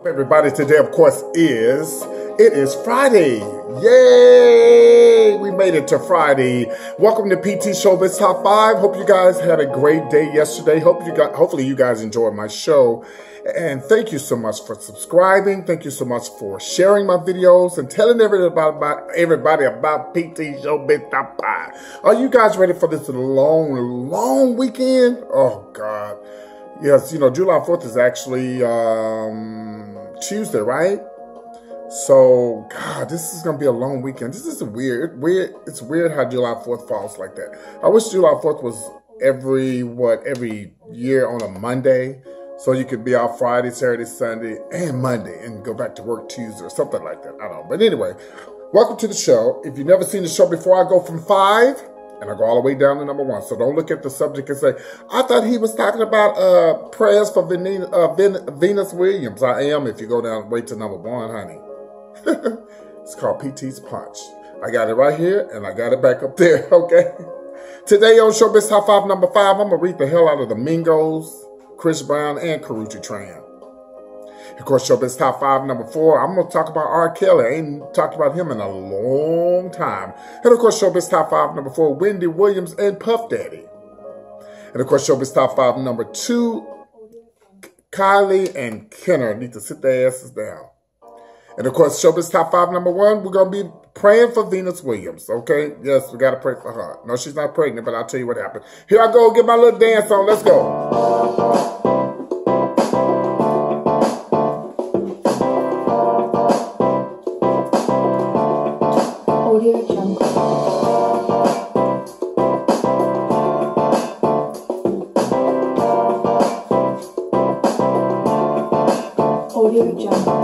Everybody, today of course it is Friday. Yay, we made it to Friday. Welcome to PT Showbiz Top 5. Hope you guys had a great day yesterday. Hopefully you guys enjoyed my show, and thank you so much for subscribing. Thank you so much for sharing my videos and telling everybody about PT Showbiz Top 5. Are you guys ready for this long weekend? Oh God. Yes, you know, July 4th is actually Tuesday, right? So, God, this is going to be a long weekend. This is weird. It's weird how July 4th falls like that. I wish July 4th was every year on a Monday. So you could be out Friday, Saturday, Sunday, and Monday and go back to work Tuesday or something like that. I don't know. But anyway, welcome to the show. If you've never seen the show before, I go from 5 and I go all the way down to number 1. So don't look at the subject and say, I thought he was talking about prayers for Venus Williams. I am if you go down way to number 1, honey. It's called PT's Punch. I got it right here and I got it back up there, okay? Today on Showbiz Top 5 number 5, I'm going to read the hell out of the Mingos, Chris Brown, and Karrueche Tran. Of course, Showbiz Top 5 number 4, I'm going to talk about R. Kelly. I ain't talked about him in a long time. And of course, Showbiz Top 5 number 4, Wendy Williams and Puff Daddy. And of course, Showbiz Top 5 number 2, Kylie and Kendall need to sit their asses down. And of course, Showbiz Top 5 number 1, we're going to be praying for Venus Williams, okay? Yes, we got to pray for her. No, she's not pregnant, but I'll tell you what happened. Here I go, get my little dance on. Let's go. Audio Jungle. Audio Jungle.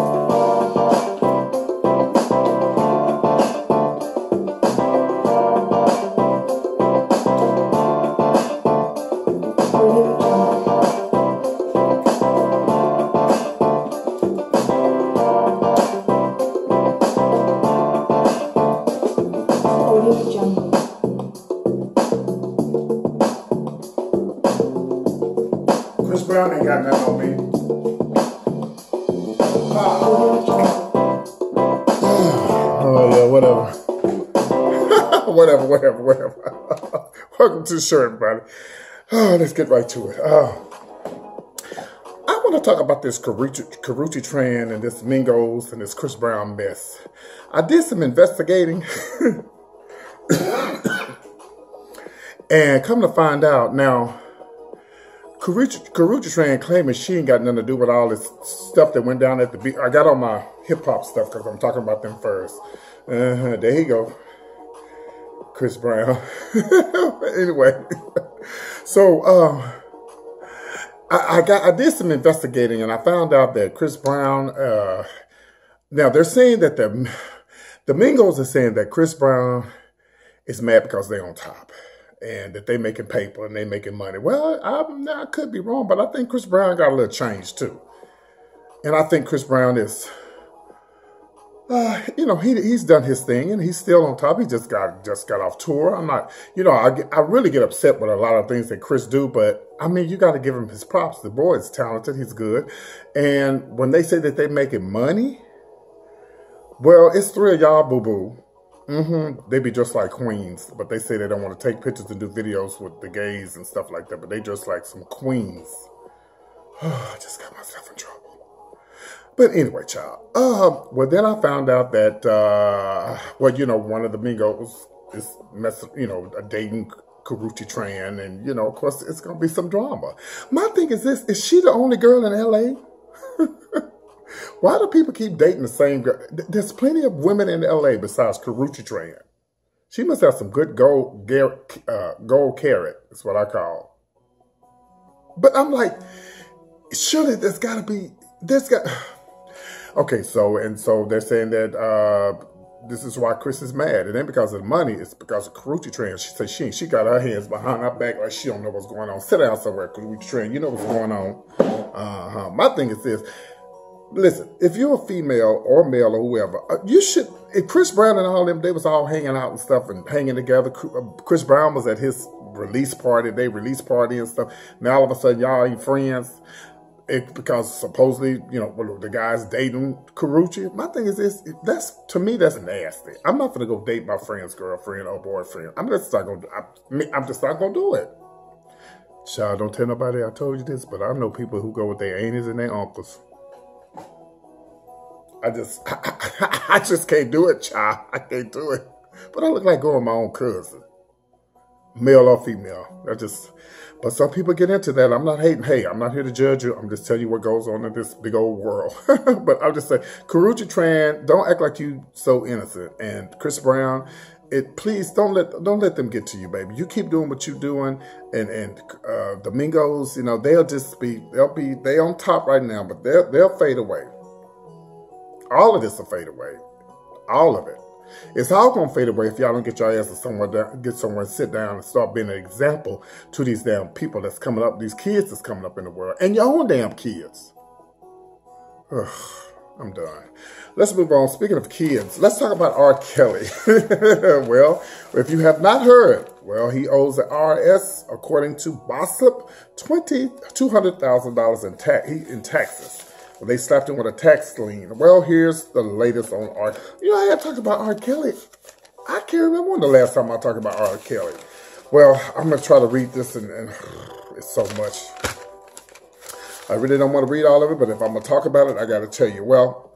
Chris Brown ain't got nothing on me. Oh yeah, whatever. whatever. Welcome to the show, everybody. Oh, let's get right to it. I want to talk about this Karrueche Tran and this Mingos and this Chris Brown mess. I did some investigating. And come to find out, now, Karrueche Tran claiming she ain't got nothing to do with all this stuff that went down at the beach. I got all my hip-hop stuff because I'm talking about them first. There you go. Chris Brown. Anyway. So, I did some investigating and I found out that Chris Brown, now they're saying that the Mingos are saying that Chris Brown is mad because they're on top and that they making paper and they making money. Well, I could be wrong, but I think Chris Brown got a little change too. And I think Chris Brown is, you know, he's done his thing and he's still on top. He just got off tour. I'm not, you know, I really get upset with a lot of things that Chris do, but I mean, you got to give him his props. The boy is talented. He's good. And when they say that they making money, well, it's 3 of y'all, boo-boo. They be just like queens, but they say they don't want to take pictures and do videos with the gays and stuff like that, but they just like some queens. I just got myself in trouble. But anyway, child. Well, then I found out that, well, you know, one of the Mingos is dating Karrueche Tran, and, you know, of course, it's going to be some drama. My thing is this, is she the only girl in L.A.? Why do people keep dating the same girl? There's plenty of women in L.A. besides Karrueche Tran. She must have some good gold carrot, is what I call. But I'm like, surely there's got to be, okay, so they're saying that this is why Chris is mad. It ain't because of the money, it's because of Karrueche Tran. She said she got her hands behind her back like she don't know what's going on. Sit down somewhere, Karrueche Tran. You know what's going on. My thing is this. Listen, if you're a female or male or whoever, you should, if Chris Brown and all them, they was all hanging out and stuff and hanging together. Chris Brown was at his release party, and stuff. Now all of a sudden y'all ain't friends. because supposedly, you know, the guy's dating Karrueche. My thing is this, to me, that's nasty. I'm not going to go date my friend's girlfriend or boyfriend. I'm just not going to do it. Child, don't tell nobody I told you this, but I know people who go with their aunties and their uncles. I just can't do it, child. I can't do it. But I look like going with my own cousin. Male or female. But some people get into that. I'm not hating. Hey, I'm not here to judge you. I'm just telling you what goes on in this big old world. But I'm just saying, Karrueche Tran, don't act like you so innocent. And Chris Brown, please don't let them get to you, baby. You keep doing what you're doing, and the Mingos, you know, they on top right now, but they'll fade away. All of this will fade away. All of it. It's all gonna fade away if y'all don't get your asses somewhere, sit down and start being an example to these damn people that's coming up, these kids that's coming up in the world, and your own damn kids. Ugh, I'm done. Let's move on. Speaking of kids, let's talk about R. Kelly. Well, if you have not heard, well, he owes the IRS, according to Gossip, $200,000 in taxes. Well, they slapped him with a tax lien. Well, here's the latest on R. You know, I have talked about R. Kelly. I can't remember when the last time I talked about R. Kelly. Well, I'm going to try to read this, and it's so much. I really don't want to read all of it, but if I'm going to talk about it, I got to tell you. Well,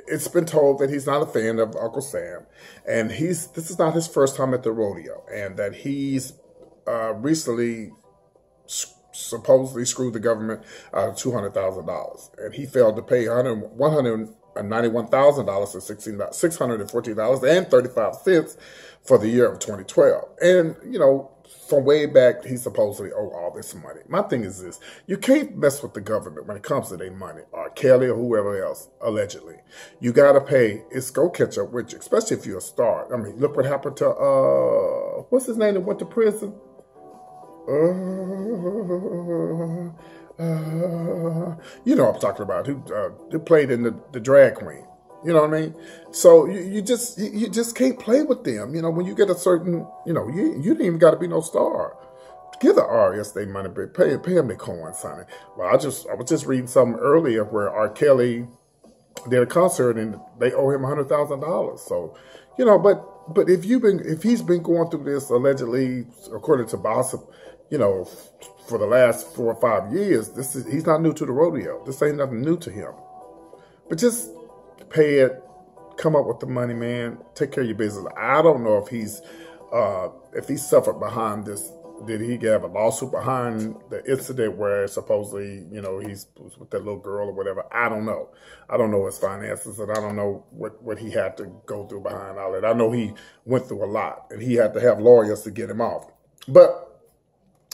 it's been told that he's not a fan of Uncle Sam, and this is not his first time at the rodeo, and that he's recently supposedly screwed the government out of $200,000, and he failed to pay $191,000 and $614.35 for the year of 2012. And you know, from way back, he supposedly owed all this money. My thing is this: you can't mess with the government when it comes to their money, or Kelly or whoever else, allegedly. You gotta pay. It's go catch up with you, especially if you're a star. I mean, look what happened to what's his name that went to prison. You know what I'm talking about, who played in the drag queen. You know what I mean? So you just can't play with them. You know, when you get a certain, you know, you didn't even got to be no star. Give the IRS their money, but pay them their coins, honey. Well, I was just reading something earlier where R. Kelly did a concert and they owe him $100,000. So, you know, but if he's been going through this allegedly, according to Gossip, you know, for the last 4 or 5 years, he's not new to the rodeo. This ain't nothing new to him. But just pay it, come up with the money, man. Take care of your business. I don't know if he suffered behind this. Did he have a lawsuit behind the incident where supposedly, you know, he's with that little girl or whatever? I don't know. I don't know his finances, and I don't know what he had to go through behind all that. I know he went through a lot, and he had to have lawyers to get him off. But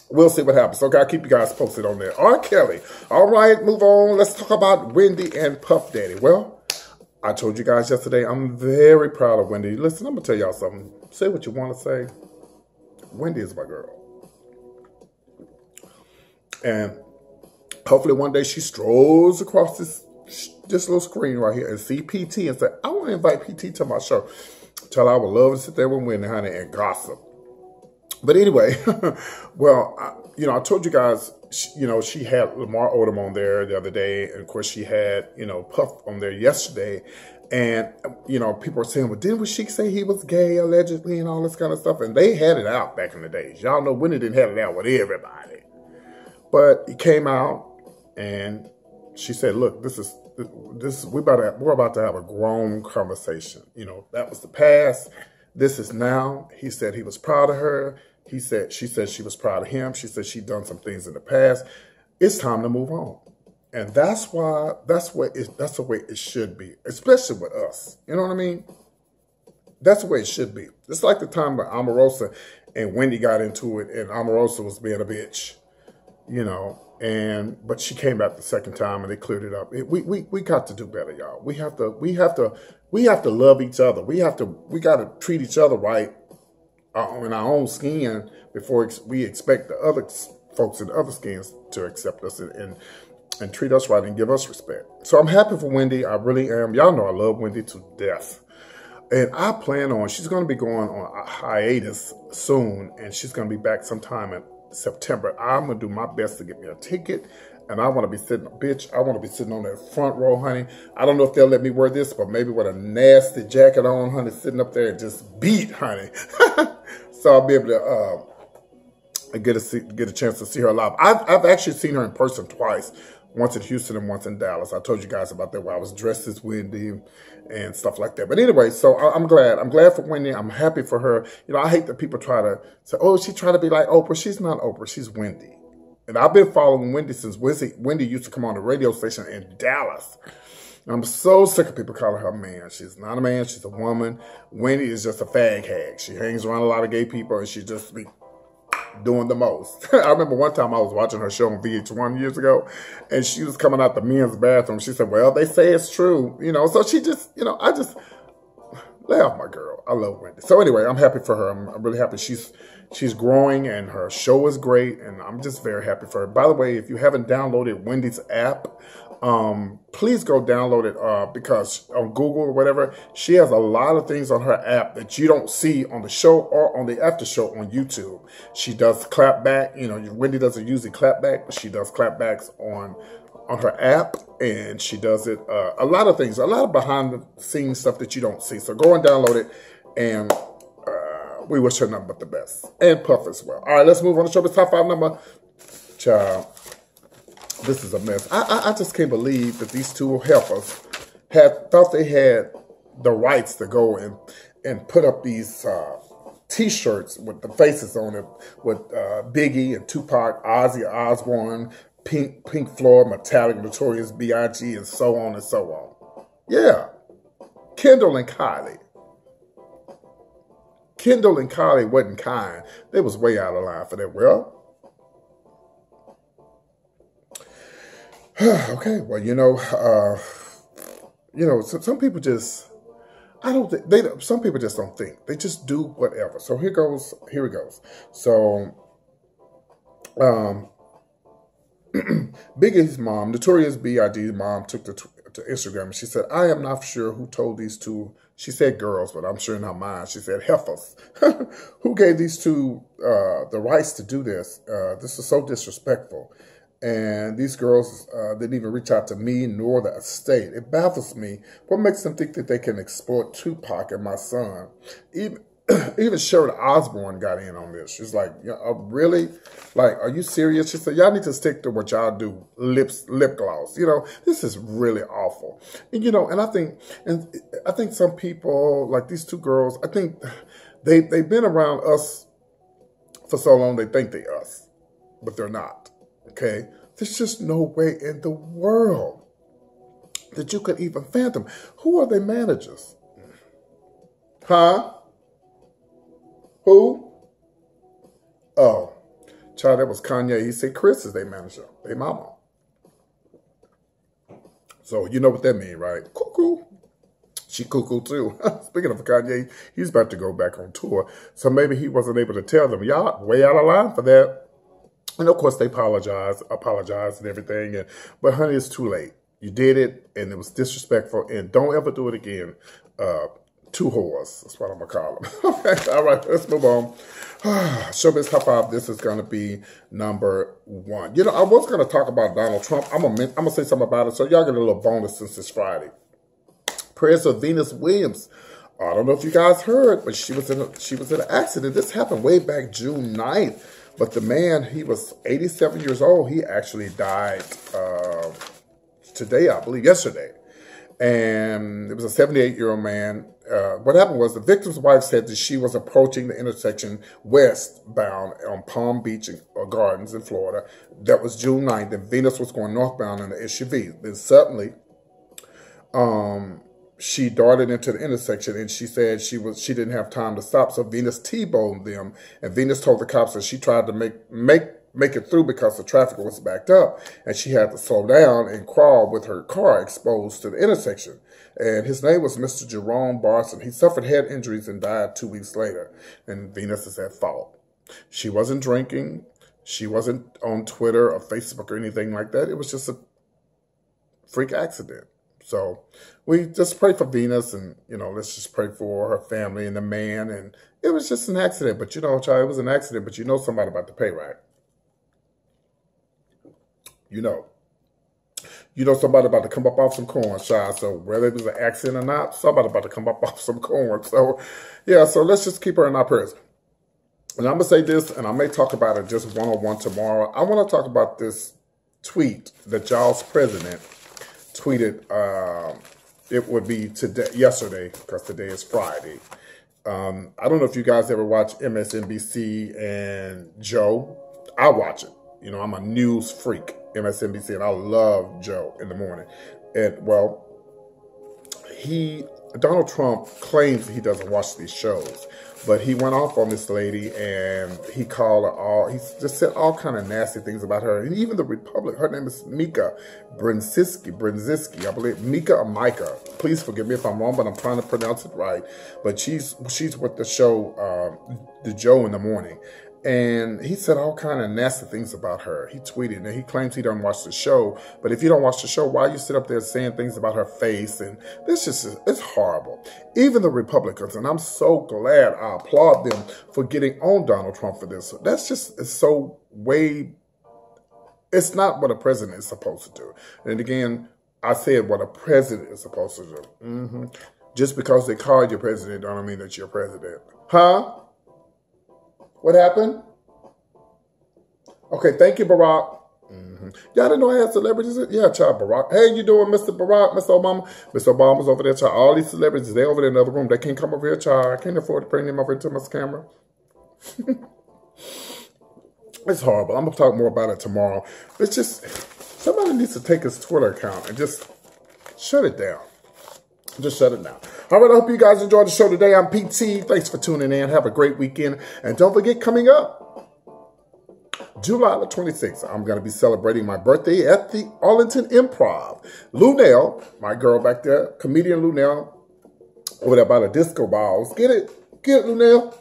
we'll see what happens. Okay, I'll keep you guys posted on that. R. Kelly. All right, move on. Let's talk about Wendy and Puff Daddy. Well, I told you guys yesterday, I'm very proud of Wendy. Listen, I'm going to tell y'all something. Say what you want to say. Wendy is my girl. And hopefully one day she strolls across this little screen right here and see PT and say, I want to invite PT to my show. Tell her I would love to sit there with Wendy, honey, and gossip. But anyway, well, you know, I told you guys, you know, she had Lamar Odom on there the other day. And of course, she had, you know, Puff on there yesterday. And, you know, people are saying, well, didn't she say he was gay allegedly and all this kind of stuff? And they had it out back in the days. Y'all know Wendy didn't have it out with everybody. But he came out and she said, look, we're about to have a grown conversation. You know, that was the past. This is now. He said he was proud of her. She said she was proud of him. She said she'd done some things in the past. It's time to move on. And that's the way it should be, especially with us. You know what I mean? That's the way it should be. It's like the time when Omarosa and Wendy got into it, and Omarosa was being a bitch, you know. But she came back the second time and they cleared it up. We got to do better, y'all. We have to love each other. We got to treat each other right in our own skin before we expect the other folks in other skins to accept us and treat us right and give us respect. So I'm happy for Wendy. I really am. Y'all know I love Wendy to death. And I plan on, she's going to be going on a hiatus soon, and she's going to be back sometime in September. I'm going to do my best to get me a ticket. And I want to be sitting, bitch, I want to be sitting on that front row, honey. I don't know if they'll let me wear this, but maybe with a nasty jacket on, honey, sitting up there and just beat, honey. So I'll be able to get a chance to see her live. I've actually seen her in person twice. Once in Houston and once in Dallas. I told you guys about that where I was dressed as Wendy and stuff like that. But anyway, so I'm glad. I'm glad for Wendy. I'm happy for her. You know, I hate that people try to say, oh, she trying to be like Oprah. She's not Oprah. She's Wendy. And I've been following Wendy since Wendy used to come on the radio station in Dallas. I'm so sick of people calling her a man. She's not a man. She's a woman. Wendy is just a fag hag. She hangs around a lot of gay people and she just be doing the most. I remember one time I was watching her show on VH1 years ago, and she was coming out the men's bathroom. She said, well, they say it's true, you know, so she just, you know, I just lay off my girl. I love Wendy. So anyway, I'm happy for her. I'm really happy. She's growing and her show is great, and I'm just very happy for her. By the way, if you haven't downloaded Wendy's app, please go download it because on Google or whatever, she has a lot of things on her app that you don't see on the show or on the after show on YouTube. She does clap back. You know, Wendy doesn't usually clap back, but she does clap backs on her app, and she does it a lot of things, a lot of behind the scenes stuff that you don't see. So go and download it, and we wish her nothing but the best, and Puff as well. All right, let's move on to Showbiz Top 5 number. Child. This is a mess. I just can't believe that these two helpers thought they had the rights to go and put up these T-shirts with the faces on it with Biggie and Tupac, Ozzy Osbourne, Pink Floyd, Metallica, Notorious B.I.G., and so on and so on. Yeah. Kendall and Kylie. Kendall and Kylie wasn't kind. They was way out of line for that. Well, okay, well, some people just, some people just don't think. They just do whatever. So here it goes. So, Biggie's mom, Notorious B.I.G.'s mom, took to Instagram and she said, I am not sure who told these two, she said girls, but I'm sure in her mind, she said heifers, who gave these two the rights to do this. This is so disrespectful. And these girls didn't even reach out to me nor the estate. It baffles me. What makes them think that they can exploit Tupac and my son? Even Shirley Osbourne got in on this. She's like, really? Like, are you serious? She said, y'all need to stick to what y'all do, lip gloss. You know, this is really awful. And, and I think some people, like these two girls, I think they've been around us for so long they think they're us, but they're not. Okay, there's just no way in the world that you could even fathom. Who are their managers? Huh? Who? Oh, child, that was Kanye. He said Chris is their manager, their mama. So you know what that means, right? Cuckoo. She cuckoo too. Speaking of Kanye, he's about to go back on tour. So maybe he wasn't able to tell them, y'all way out of line for that. And of course, they apologized and everything. But honey, it's too late. You did it, and it was disrespectful. And don't ever do it again. Two whores. That's what I'm going to call them. Okay, all right, let's move on. Showbiz Top 5. This is going to be number 1. I was going to talk about Donald Trump. I'm going to say something about it. So y'all get a little bonus since it's Friday. Prayers for Venus Williams. I don't know if you guys heard, but she was in an accident. This happened way back June 9th. But the man, he was 87 years old. He actually died today, I believe, yesterday. And it was a 78-year-old man. What happened was the victim's wife said that she was approaching the intersection westbound on Palm Beach Gardens in Florida. That was June 9th, and Venus was going northbound in the SUV. Then suddenly, she darted into the intersection, and she said she didn't have time to stop, so Venus T-boned them, and Venus told the cops that she tried to make it through because the traffic was backed up, and she had to slow down and crawl with her car exposed to the intersection. And his name was Mr. Jerome Barson. He suffered head injuries and died 2 weeks later, and Venus is at fault. She wasn't drinking. She wasn't on Twitter or Facebook or anything like that. It was just a freak accident. So we just pray for Venus, and, let's just pray for her family and the man. And it was just an accident. But, child, it was an accident, but somebody about to pay, right? You know somebody about to come up off some corn, Shy. So whether it was an accident or not, somebody about to come up off some corn. So, yeah, so let's just keep her in our prayers. And I'm going to say this, and I may talk about it just one-on-one tomorrow. I want to talk about this tweet that y'all's president tweeted. It would be yesterday, because today is Friday. I don't know if you guys ever watch MSNBC and Joe. I watch it. You know, I'm a news freak, MSNBC, and I love Joe in the morning. And, well, Donald Trump claims he doesn't watch these shows, but he went off on this lady and he called her he just said all kind of nasty things about her. And even the Republican, her name is Mika Brzezinski, I believe, Mika or Micah. Please forgive me if I'm wrong, but I'm trying to pronounce it right. But she's with the show, the Joe in the morning. And he said all kind of nasty things about her. He tweeted, and he claims he doesn't watch the show. But if you don't watch the show, why you sit up there saying things about her face? And it's horrible. Even the Republicans, and I'm so glad, I applaud them for getting on Donald Trump for this. That's just, it's not what a president is supposed to do. And again, I said what a president is supposed to do. Just because they call you president don't mean that you're president. Huh? What happened? Okay, thank you, Barack. Y'all didn't know I had celebrities? Yeah, child, Barack. Hey, you doing, Mr. Barack, Mr. Obama? Mr. Obama's over there, child. All these celebrities, they over there in the other room. They can't come over here, child. I can't afford to bring them over into my camera. It's horrible. I'm going to talk more about it tomorrow. It's just, somebody needs to take his Twitter account and just shut it down. Just shut it down. All right, I hope you guys enjoyed the show today. I'm PT. Thanks for tuning in. Have a great weekend. And don't forget, coming up, July the 26th, I'm going to be celebrating my birthday at the Arlington Improv. Lunell, my girl back there, comedian Lunell, over there by the disco balls. Get it? Get it, Lunell?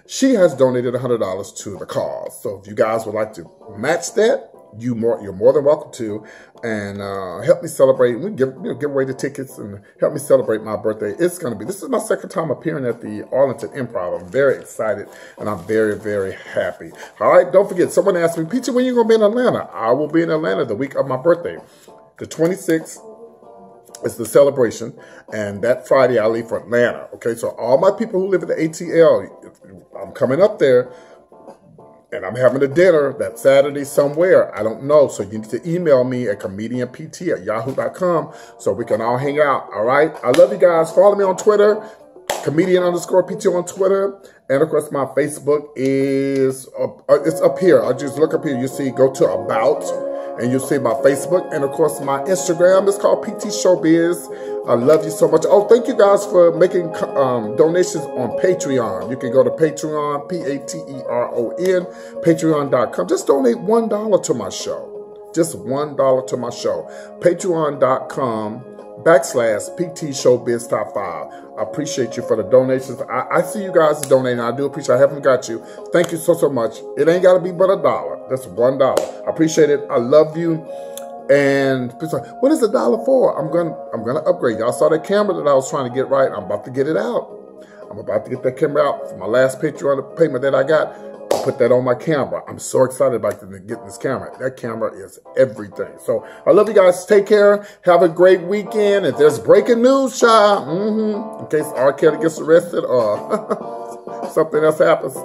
She has donated $100 to the cause. So if you guys would like to match that, you're more than welcome to, and help me celebrate. We give away the tickets and help me celebrate my birthday. This is my second time appearing at the Arlington Improv. I'm very excited and I'm very, very happy. All right, don't forget, someone asked me, Peachy, when are you going to be in Atlanta? I will be in Atlanta the week of my birthday. The 26th is the celebration, and that Friday I leave for Atlanta. Okay, so all my people who live in the ATL, I'm coming up there. And I'm having a dinner that Saturday somewhere. I don't know. So you need to email me at comedianpt@yahoo.com so we can all hang out. All right. I love you guys. Follow me on Twitter, comedian_PT on Twitter. And of course, my Facebook is it's up here. I just look up here. You see, go to About, and you'll see my Facebook. And of course, my Instagram is called PT Showbiz. I love you so much. Oh, thank you guys for making donations on Patreon. You can go to Patreon, Patreon, patreon.com. Just donate $1 to my show. Just $1 to my show. Patreon.com/PT Showbiz Top 5. I appreciate you for the donations. I see you guys donating. I do appreciate it. I haven't got you. Thank you so, so much. It ain't got to be but $1. That's $1. I appreciate it. I love you. And people say, what is $1 for? I'm gonna upgrade. Y'all saw that camera that I was trying to get right. I'm about to get it out. I'm about to get that camera out. For my last Patreon payment that I got, I put that on my camera. I'm so excited about getting this camera. That camera is everything. So I love you guys. Take care. Have a great weekend. If there's breaking news, child, in case R. Kelly gets arrested or something else happens,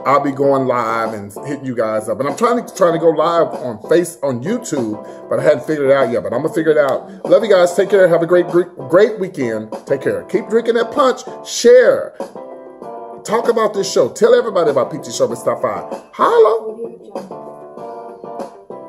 I'll be going live and hitting you guys up. And I'm trying to go live on YouTube, but I hadn't figured it out yet. But I'm gonna figure it out. Love you guys. Take care. Have a great weekend. Take care. Keep drinking that punch. Share. Talk about this show. Tell everybody about PT Showbiz Top 5. Holla.